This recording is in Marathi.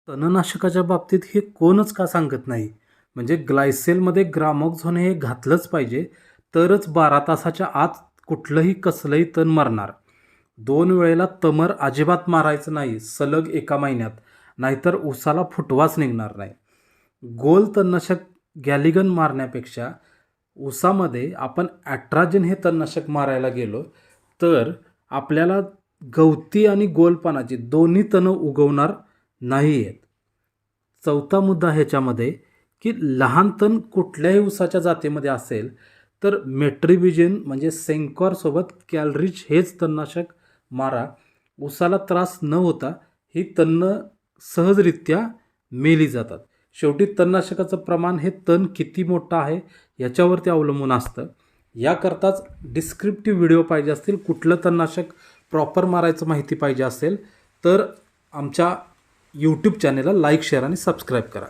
तणनाशकाच्या बाबतीत हे कोणच का सांगत नाही. म्हणजे ग्लायसेलमध्ये ग्रामोक्झोन हे घातलंच पाहिजे, तरच 12 तासाच्या आत कुठलंही कसलंही तण मरणार. 2 वेळेला तमर अजिबात मारायचं नाही सलग एका महिन्यात, नाहीतर ऊसाला फुटवाच निघणार नाही. गोल तणनाशक गॅलिगन मारण्यापेक्षा ऊसामध्ये आपण ॲट्राजेन हे तणनाशक मारायला गेलो तर आपल्याला गवती आणि गोलपानाची दोन्ही तणं उगवणार नाही आहेत. चौथा मुद्दा ह्याच्यामध्ये की लहान तण कुठल्याही ऊसाच्या जातीमध्ये असेल तर मेट्रिबिजन म्हणजे सेंकॉरसोबत कॅलरिच हेच तणनाशक मारा. ऊसाला त्रास न होता ही तणं सहजरित्या मेली जातात. शेवटी तणनाशकाचं प्रमाण हे तण किती मोठं आहे याच्यावरती अवलंबून असतं. याकरताच डिस्क्रिप्टिव्ह व्हिडिओ पाहिजे असतील, कुठलं तणनाशक प्रॉपर मारायचं माहिती पाहिजे असेल तर आमच्या यूट्यूब चॅनेलला लाईक, शेअर आणि सबस्क्राईब करा.